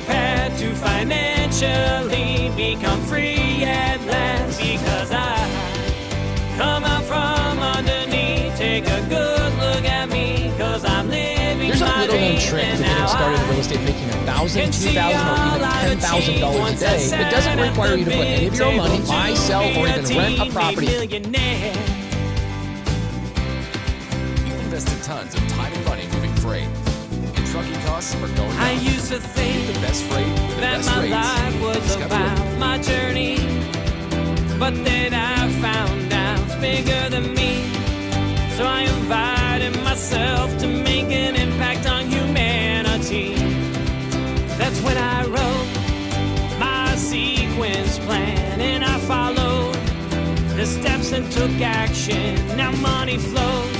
millionaire path to financially become free at last. Because I come out from underneath, take a good look at me, cause I'm living There's a my little known dream. trick to And getting now started in real estate, making $1,000, $2,000, or even $10,000 a day. It doesn't require you to put any of your own money, buy, sell, or even rent a property. You've invested tons of time and money moving freight. And trucking costs are going up. I used to think Get the best freight, the that best my rates. life was Discover about my journey, but then I found out it's bigger than me. So I invited myself to make an impact on humanity. That's when I wrote my sequence plan, and I followed the steps and took action. Now money flows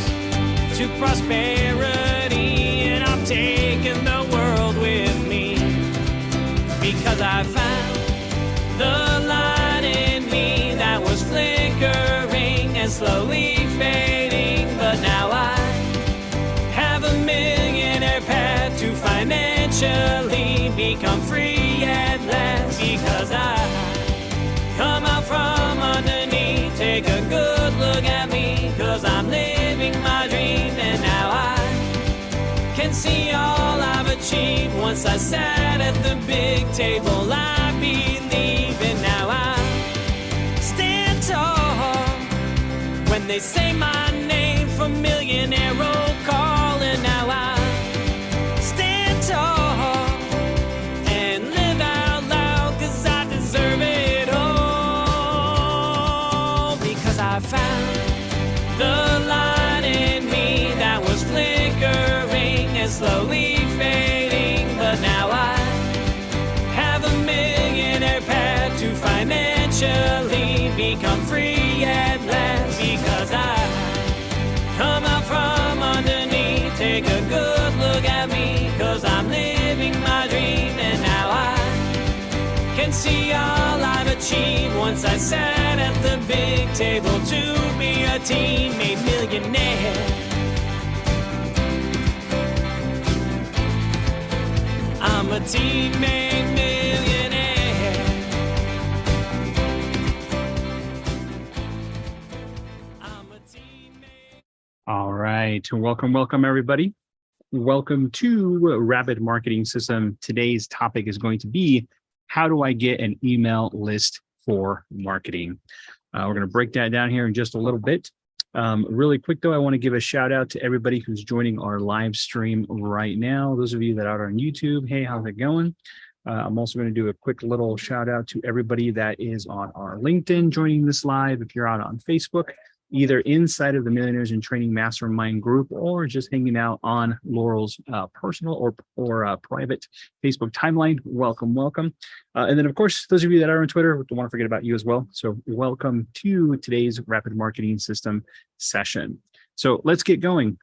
to prosperity, and I'm taking the world with me, because I found the light in me that was flickering and slowly fading. But now I have a millionaire path to financially become free at last. Because I come out from underneath, take a good look at me, cause I'm living my dream. And now I can see all I've achieved. Once I sat at the big table, I believe. And now I stand tall when they say my name for millionaire roll call. And now I stand tall and live out loud, cause I deserve it all. Because I found the light in me that was flickering and slowly fading. But now I have a millionaire path to financially become free at last. Because I come out from underneath, take a good look at me, cause I'm living my dream. And now I can see all I've achieved. Once I sat at the big table to be a teammate millionaire. I'm a teammate millionaire. I'm a teammate. All right. Welcome, everybody. Welcome to Rapid Marketing System. Today's topic is going to be, how do I get an email list for marketing? We're going to break that down here in just a little bit. Really quick, though, I want to give a shout out to everybody who's joining our live stream right now. Those of you that are on YouTube, hey, how's it going? I'm also going to do a quick little shout out to everybody that is on our LinkedIn joining this live. If you're out on Facebook, either inside of the Millionaires in Training Mastermind group or just hanging out on Loral's personal or private Facebook timeline, welcome. And then, of course, those of you that are on Twitter, don't want to forget about you as well. So welcome to today's Rapid Marketing System session. So let's get going.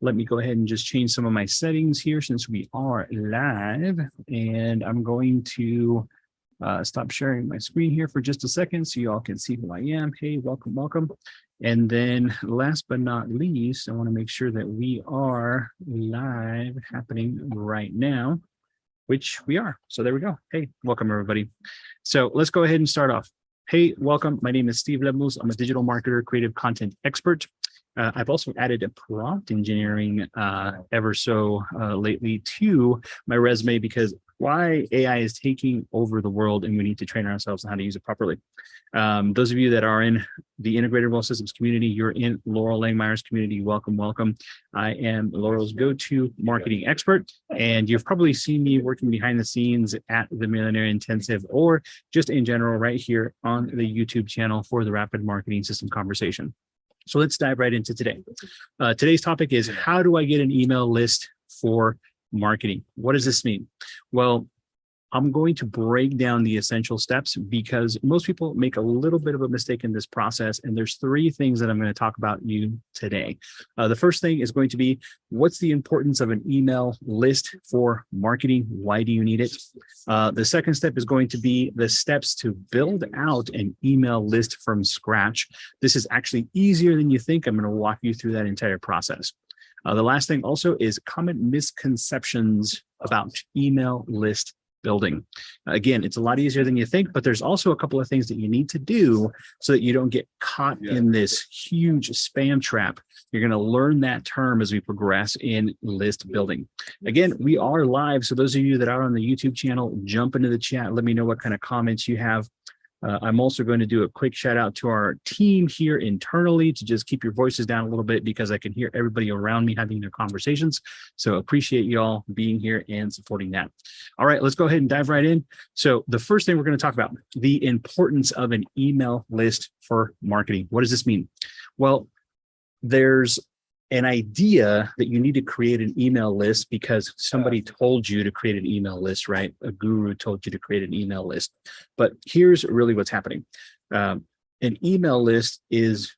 Let me go ahead and just change some of my settings here since we are live. And I'm going to stop sharing my screen here for just a second so you all can see who I am. Hey, welcome. And then last but not least, I want to make sure that we are live happening right now, which we are. So there we go. Hey, welcome everybody. So let's go ahead and start off. Hey, welcome. My name is Steve Lebmus. I'm a digital marketer, creative content expert. I've also added a prompt engineering ever so lately to my resume, because why AI is taking over the world and we need to train ourselves on how to use it properly. Those of you that are in the Integrated Wealth Systems community, you're in Loral Langemeier's community, welcome. I am Loral's go-to marketing expert, and you've probably seen me working behind the scenes at the Millionaire Intensive or just in general right here on the YouTube channel for the Rapid Marketing System conversation. So let's dive right into today. Today's topic is, how do I get an email list for marketing? What does this mean? Well, I'm going to break down the essential steps because most people make a little bit of a mistake in this process. And there's three things that I'm going to talk about you today. The first thing is going to be, what's the importance of an email list for marketing? Why do you need it? The second step is going to be the steps to build out an email list from scratch. This is actually easier than you think. I'm going to walk you through that entire process. The last thing also is common misconceptions about email list building. Again, it's a lot easier than you think, but there's also a couple of things that you need to do so that you don't get caught in this huge spam trap. You're going to learn that term as we progress in list building. Again, we are live. So those of you that are on the YouTube channel, jump into the chat. Let me know what kind of comments you have. I'm also going to do a quick shout out to our team here internally to just keep your voices down a little bit because I can hear everybody around me having their conversations. So appreciate you all being here and supporting that. All right, let's go ahead and dive right in. So the first thing we're going to talk about, the importance of an email list for marketing. What does this mean? Well, there's an idea that you need to create an email list because somebody told you to create an email list, right? A guru told you to create an email list. But here's really what's happening. An email list is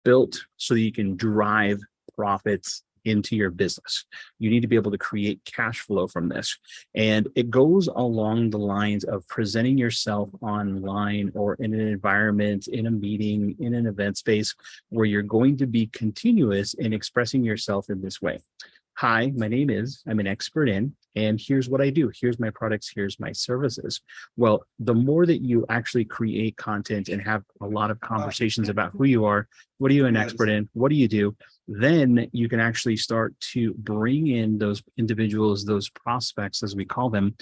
built so that you can drive profits into your business. You need to be able to create cash flow from this. And it goes along the lines of presenting yourself online or in an environment, in a meeting, in an event space where you're going to be continuous in expressing yourself in this way. Hi, my name is, I'm an expert in, and here's what I do. Here's my products, here's my services. Well, the more that you actually create content and have a lot of conversations about who you are, what are you an expert in, what do you do, then you can actually start to bring in those individuals, those prospects, as we call them,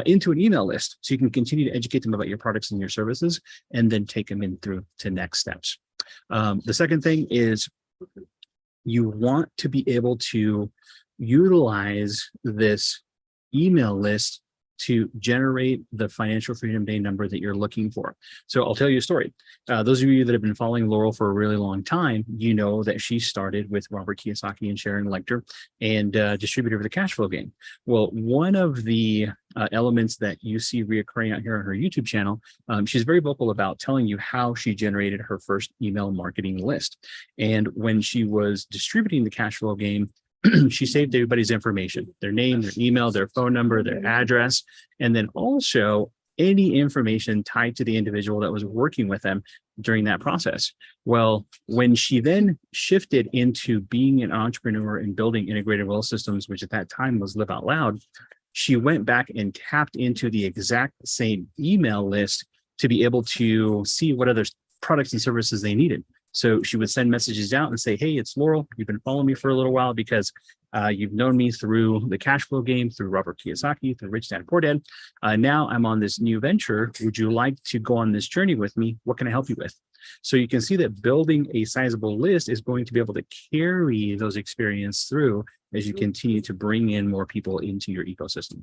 into an email list. So you can continue to educate them about your products and your services, and then take them in through to next steps. The second thing is you want to be able to utilize this email list to generate the financial freedom day number that you're looking for. So I'll tell you a story. Those of you that have been following Loral for a really long time, you know that she started with Robert Kiyosaki and Sharon Lechter and distributed the cash flow game. Well, one of the elements that you see reoccurring out here on her YouTube channel, she's very vocal about telling you how she generated her first email marketing list. And when she was distributing the cash flow game, she saved everybody's information, their name, their email, their phone number, their address, and then also any information tied to the individual that was working with them during that process. Well, when she then shifted into being an entrepreneur and building integrated wealth systems, which at that time was Live Out Loud, she went back and tapped into the exact same email list to be able to see what other products and services they needed. So she would send messages out and say, hey, it's Loral. You've been following me for a little while because you've known me through the cash flow game, through Robert Kiyosaki, through Rich Dad Poor Dad. Now I'm on this new venture. Would you like to go on this journey with me? What can I help you with? So you can see that building a sizable list is going to be able to carry those experiences through as you continue to bring in more people into your ecosystem.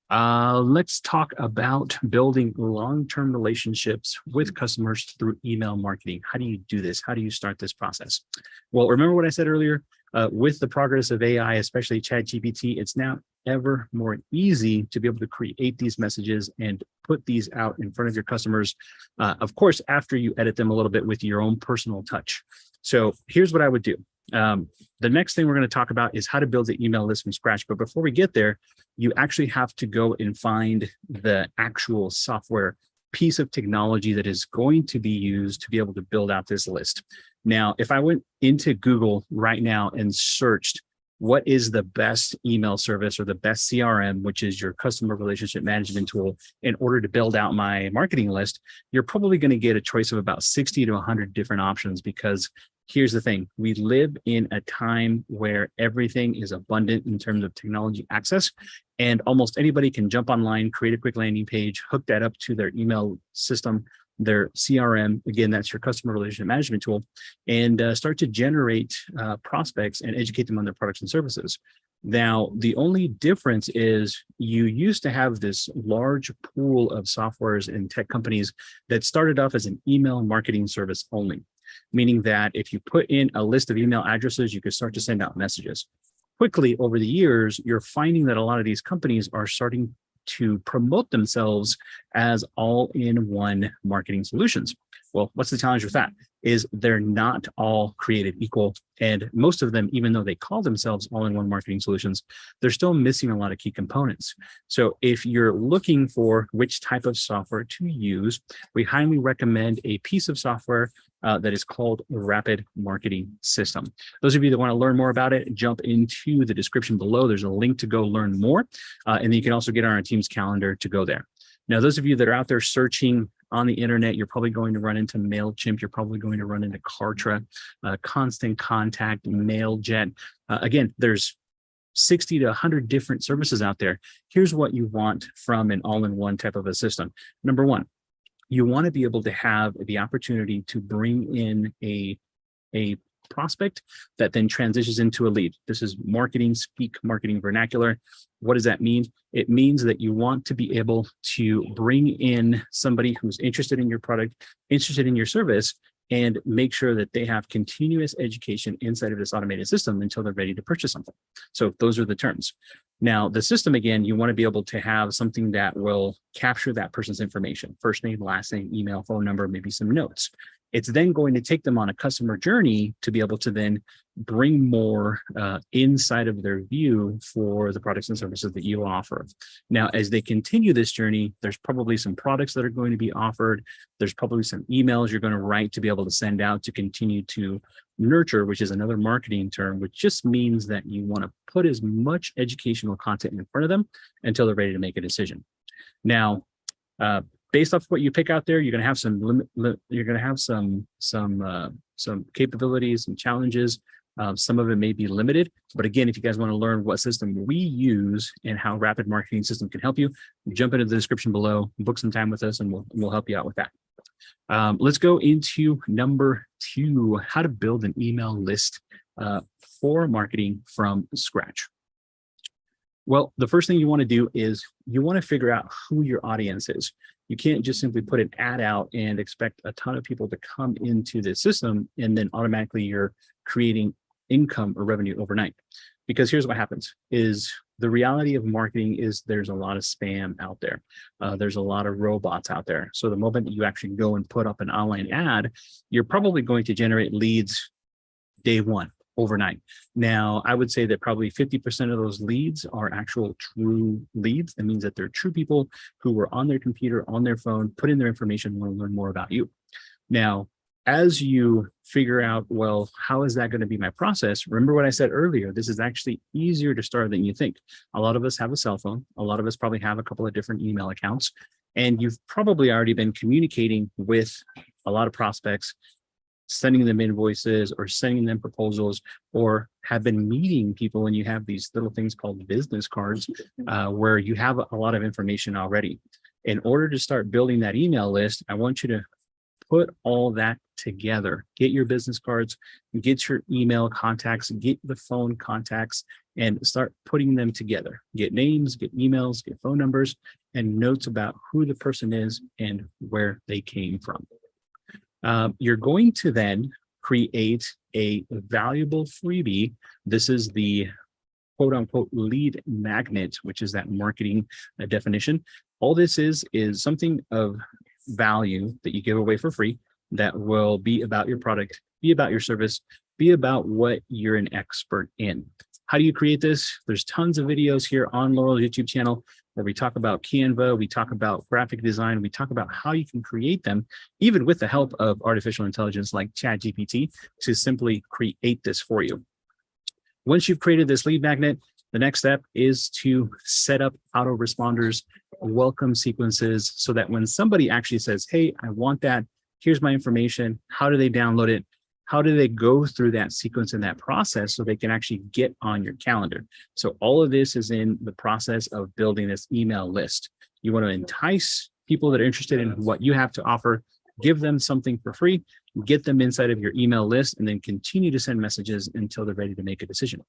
Let's talk about building long-term relationships with customers through email marketing. How do you do this? How do you start this process? Well, remember what I said earlier? With the progress of AI, especially ChatGPT, it's now ever more easy to be able to create these messages and put these out in front of your customers. Of course, after you edit them a little bit with your own personal touch. So here's what I would do. The next thing we're going to talk about is how to build the email list from scratch. But before we get there, you actually have to go and find the actual software piece of technology that is going to be used to be able to build out this list. Now, if I went into Google right now and searched what is the best email service or the best CRM, which is your customer relationship management tool, in order to build out my marketing list, you're probably going to get a choice of about 60 to 100 different options because here's the thing. We live in a time where everything is abundant in terms of technology access, and almost anybody can jump online, create a quick landing page, hook that up to their email system, their CRM, again, that's your customer relationship management tool, and start to generate prospects and educate them on their products and services. Now, the only difference is you used to have this large pool of softwares and tech companies that started off as an email marketing service only, meaning that if you put in a list of email addresses, you could start to send out messages. Quickly over the years, you're finding that a lot of these companies are starting to promote themselves as all-in-one marketing solutions. Well, what's the challenge with that? Is they're not all created equal. And most of them, even though they call themselves all-in-one marketing solutions, they're still missing a lot of key components. So if you're looking for which type of software to use, we highly recommend a piece of software that is called Rapid Marketing System. Those of you that want to learn more about it, jump into the description below. There's a link to go learn more. And then you can also get on our team's calendar to go there. Now, those of you that are out there searching on the internet, you're probably going to run into MailChimp. You're probably going to run into Kartra, Constant Contact, MailJet. Again, there's 60 to 100 different services out there. Here's what you want from an all-in-one type of a system. Number one, you want to be able to have the opportunity to bring in a prospect that then transitions into a lead. This is marketing speak, marketing vernacular. What does that mean? It means that you want to be able to bring in somebody who's interested in your product, interested in your service, and make sure that they have continuous education inside of this automated system until they're ready to purchase something. So those are the terms. Now, the system, again, you want to be able to have something that will capture that person's information, first name, last name, email, phone number, maybe some notes. It's then going to take them on a customer journey to be able to then bring more inside of their view for the products and services that you offer. Now, as they continue this journey, there's probably some products that are going to be offered. There's probably some emails you're going to write to be able to send out to continue to nurture, which is another marketing term, which just means that you want to put as much educational content in front of them until they're ready to make a decision. Now, based off what you pick out there, you're going to have some capabilities and challenges. Some of it may be limited, but again, if you guys want to learn what system we use and how Rapid Marketing System can help you, jump into the description below, book some time with us, and we'll help you out with that. Let's go into number 2, how to build an email list for marketing from scratch. Well, the first thing you want to do is you want to figure out who your audience is. You can't just simply put an ad out and expect a ton of people to come into the system and then automatically you're creating income or revenue overnight. Because here's what happens is the reality of marketing is there's a lot of spam out there. There's a lot of robots out there. So the moment that you actually go and put up an online ad, you're probably going to generate leads day one, overnight. Now, I would say that probably 50% of those leads are actual true leads. That means that they're true people who were on their computer, on their phone, put in their information, and want to learn more about you. Now, as you figure out, well, how is that going to be my process? Remember what I said earlier, this is actually easier to start than you think. A lot of us have a cell phone. A lot of us probably have a couple of different email accounts, and you've probably already been communicating with a lot of prospects, sending them invoices or sending them proposals, or have been meeting people, and you have these little things called business cards where you have a lot of information already. In order to start building that email list, I want you to put all that together. Get your business cards, get your email contacts, get the phone contacts, and start putting them together. Get names, get emails, get phone numbers, and notes about who the person is and where they came from. You're going to then create a valuable freebie. This is the quote unquote lead magnet, which is that marketing definition. All this is something of value that you give away for free that will be about your product, be about your service, be about what you're an expert in. How do you create this? There's tons of videos here on Loral's YouTube channel where we talk about Canva, we talk about graphic design, we talk about how you can create them, even with the help of artificial intelligence like ChatGPT, to simply create this for you. Once you've created this lead magnet, the next step is to set up autoresponders, welcome sequences, so that when somebody actually says, hey, I want that, here's my information, how do they download it? How do they go through that sequence and that process so they can actually get on your calendar? So all of this is in the process of building this email list. You want to entice people that are interested in what you have to offer, give them something for free, get them inside of your email list, and then continue to send messages until they're ready to make a decision.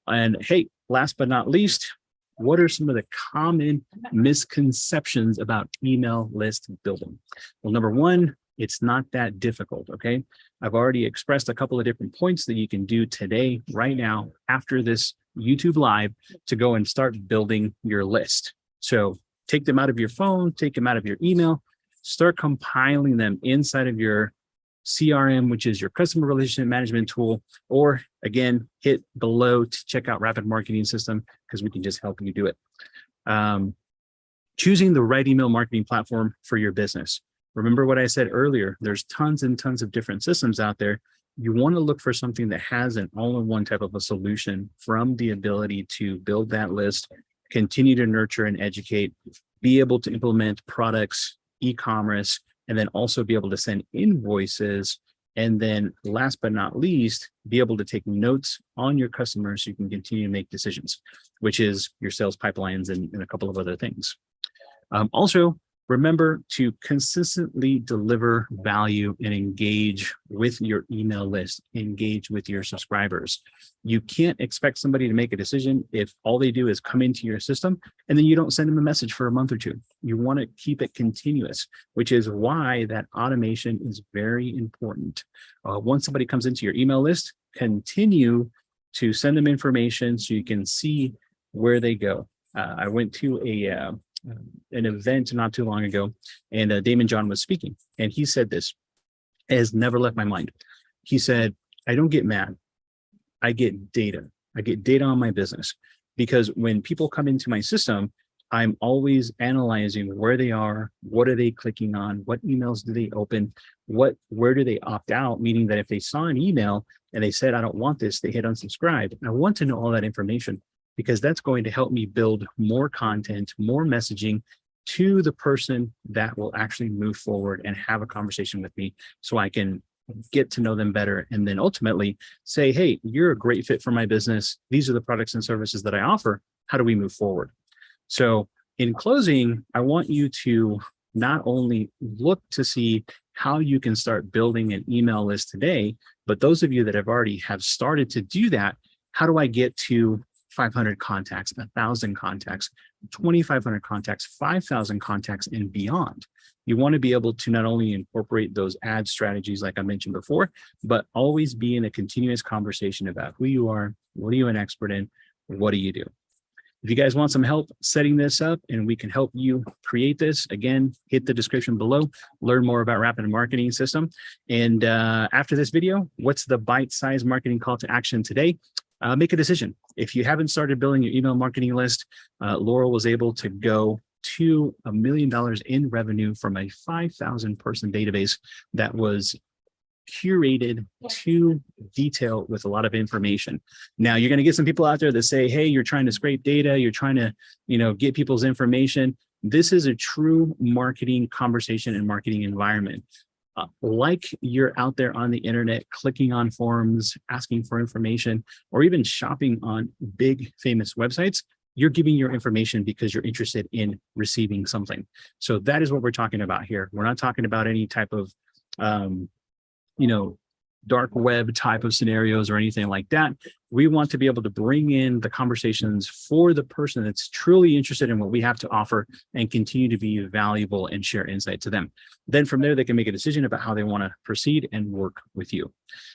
And hey, last but not least, what are some of the common misconceptions about email list building? Well, number one, it's not that difficult, okay? I've already expressed a couple of different points that you can do today, right now, after this YouTube Live, to go and start building your list. So take them out of your phone, take them out of your email, start compiling them inside of your CRM, which is your customer relationship management tool, or again, hit below to check out Rapid Marketing System because we can just help you do it. Choosing the right email marketing platform for your business. Remember what I said earlier, there's tons and tons of different systems out there. You want to look for something that has an all-in-one type of a solution, from the ability to build that list, continue to nurture and educate, be able to implement products, e-commerce, and then also be able to send invoices. And then last but not least, be able to take notes on your customers so you can continue to make decisions, which is your sales pipelines and a couple of other things. Also, remember to consistently deliver value and engage with your email list, engage with your subscribers. You can't expect somebody to make a decision if all they do is come into your system and then you don't send them a message for a month or two. You want to keep it continuous, which is why that automation is very important. Once somebody comes into your email list, continue to send them information so you can see where they go. I went to an event not too long ago, and Damon John was speaking, and he said this, it has never left my mind. He said, I don't get mad. I get data. I get data on my business, because when people come into my system, I'm always analyzing where they are, what are they clicking on, what emails do they open, where do they opt out, meaning that if they saw an email and they said, I don't want this, they hit unsubscribe. I want to know all that information, because that's going to help me build more content, more messaging to the person that will actually move forward and have a conversation with me, so I can get to know them better. And then ultimately say, hey, you're a great fit for my business. These are the products and services that I offer. How do we move forward? So in closing, I want you to not only look to see how you can start building an email list today, but those of you that have started to do that, how do I get to 500 contacts, 1,000 contacts, 2,500 contacts, 5,000 contacts, and beyond? You want to be able to not only incorporate those ad strategies like I mentioned before, but always be in a continuous conversation about who you are, what are you an expert in, what do you do? If you guys want some help setting this up and we can help you create this, again, hit the description below, learn more about Rapid Marketing System. And after this video, what's the bite-sized marketing call to action today? Make a decision. If you haven't started building your email marketing list, Loral was able to go to $1 million in revenue from a 5,000 person database that was curated to detail with a lot of information. Now you're going to get some people out there that say, hey, you're trying to scrape data, you're trying to, get people's information. This is a true marketing conversation and marketing environment. Like you're out there on the internet, clicking on forums, asking for information, or even shopping on big famous websites, you're giving your information because you're interested in receiving something. So that is what we're talking about here. We're not talking about any type of, dark web type of scenarios or anything like that. We want to be able to bring in the conversations for the person that's truly interested in what we have to offer and continue to be valuable and share insight to them. Then from there, they can make a decision about how they want to proceed and work with you.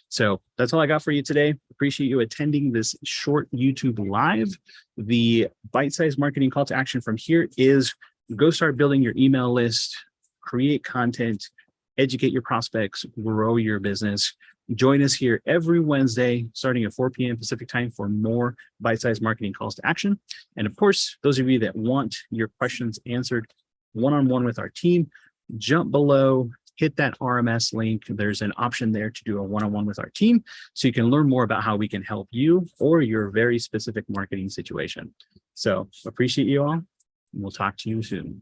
So that's all I got for you today. Appreciate you attending this short YouTube live. The bite-sized marketing call to action from here is go start building your email list, create content, educate your prospects, grow your business. Join us here every Wednesday, starting at 4 p.m. Pacific time for more bite-sized marketing calls to action. And of course, those of you that want your questions answered one-on-one with our team, jump below, hit that RMS link. There's an option there to do a one-on-one with our team, so you can learn more about how we can help you or your very specific marketing situation. So appreciate you all, and we'll talk to you soon.